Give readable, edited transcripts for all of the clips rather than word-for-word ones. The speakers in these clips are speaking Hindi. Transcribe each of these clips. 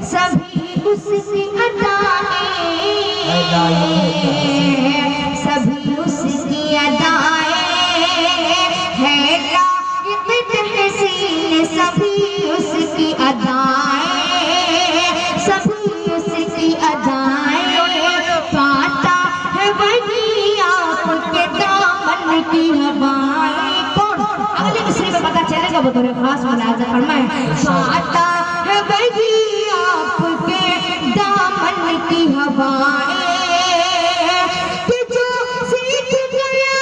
सभी उसकी अदाएं, सभी उसकी अदाएं है लायक तहसीन, सभी उसकी अदाएं, सभी उसकी अदाएं पाता है वही आपके दामन की हवाएं। कौन अगले मिसरे में पता चलेगा, वो तो खास मुलाज़ा फरमाए। पाता है वही आपके दामन की हवाएं कि जो सीख गया,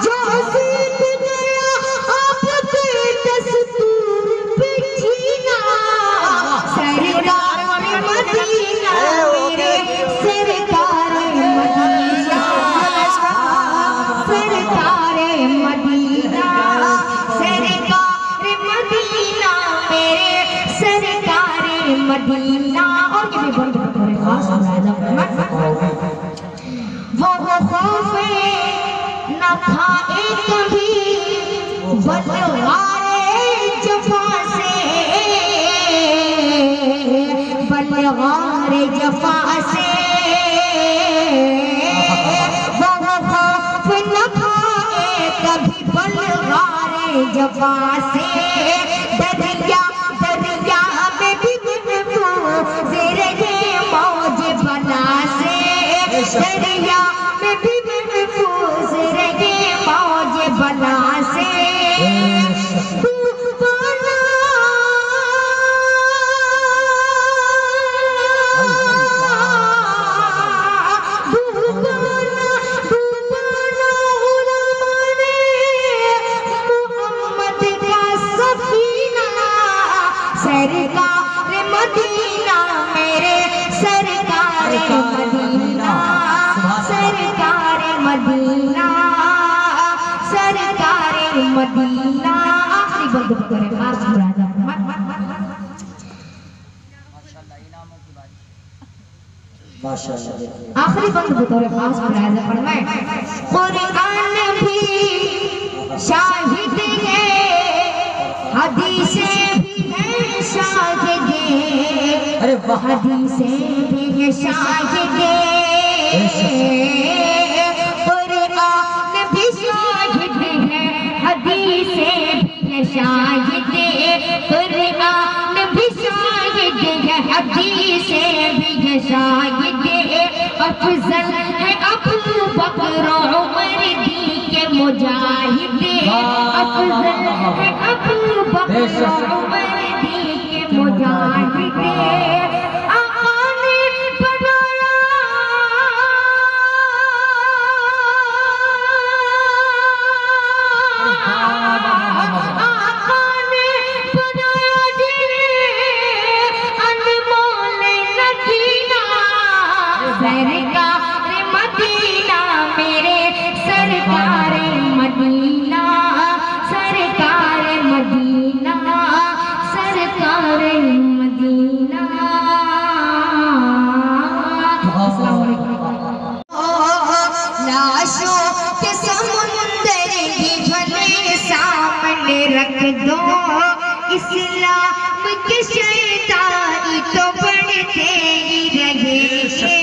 जो सीख गया आपके दस्तूर पे जीना, सरकार मदीना मेरे सरकार मदीना, सरकार मदीना, सरकार मदीना मेरे सरकार मदीना। और ये भी बहुत खास वो खौफे न खाए कभी बलवारे जफा से, बलवारे जफा से, वो खौफ न खाए कभी बलवारे जफा से। दरिया दरिया में भी महफूज़ रहे मौज बला से, दरिया में भी महफूज़ रहे मौज बला से। सरकार मदीना मेरे सरकार मदीना, सरकार मदीना, सरकार मदीना। आखिरी बंद करे खास मुरादा माशाअल्लाह, आखिरी बंद बतौर खास मुरादा फरमाए। कुरान भी शाहिद है, हदीसें भी है शाहिद, अरे हदीसें भी है शाहिद, कुरान भी शाहिद है, हदीसें भी है शाहिद, कुरान भी शाहिद है, हदीसें भी है शाहिद। अफजल है अबू बकर उमर दी के मुजाहिद, अफजल है अबू बकर उमर दी के मुजाहिद। आका ने बनाया, आका ने बनाया जिन्हें अनमोल नगीना, सरकार मदीना मेरे सरकार मदीना, सरकार मदीना, सरकार मदीना। लाशों के समुंदर ही भले सामने रख दो, इस्लाम के शैतानी तो बढ़ते ही रहेंगे,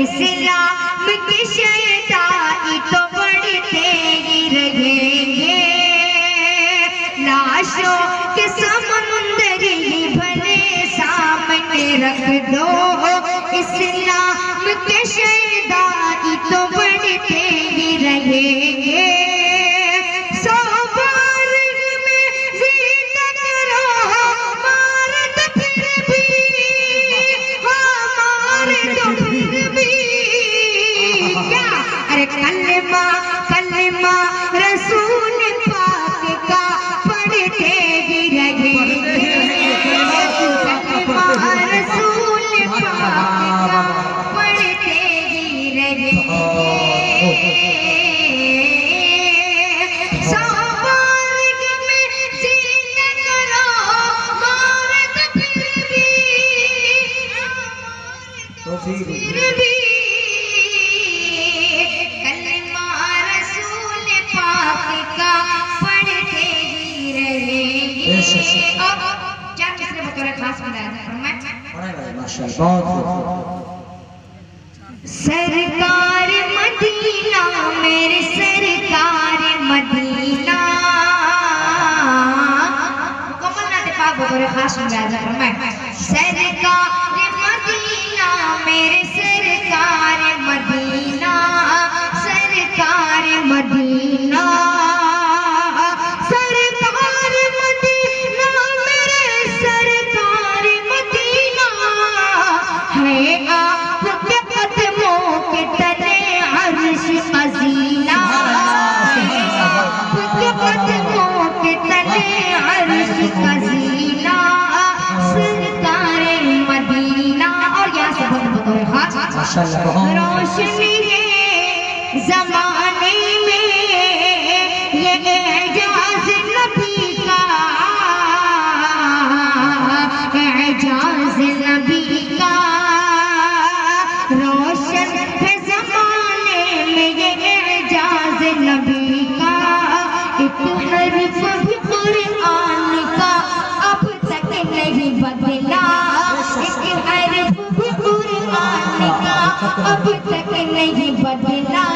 इस्लाम के शैतानी तो बढ़ते ही रहेंगे। लाशों के समुंदर ही भले सामने रख दो, इस्लाम के शैतानी तो बढ़ते ही रहेंगे। कलमा कलमा रसूल पाक का पढ़ते ही रहेंगे, कलमा रसूल पाक का पढ़ते ही रहेंगे। सामाजिक में जीना करो मारत फिर भी कलमा रसूल पाक बतौर खास मिलाया फरमाए माशाअल्लाह बहुत सरकार मदीना मेरे सरकार मदीना मुकम्मल नाते पाक बतौर खास मिलाया फरमाए सरकार मदीना मेरे सरकार मदीना सरकार मदीना सरकार मदीना मेरे सरकार मदीना है आपके कदमों के तले अर्श खजीना है आपके कदमों के तले अर्श खजीना सरकार मदीना और यहाँ से बहुत बतौर खास माशाअल्लाह रोशनी है जमाने में ये एजाज नबी का एजाज नबी का रोशन है जमाने में ये एजाज नबी का एक हर्फ भी कुरान का अब तक नहीं बदला एक हर्फ भी कुरान का अब तक नहीं बदला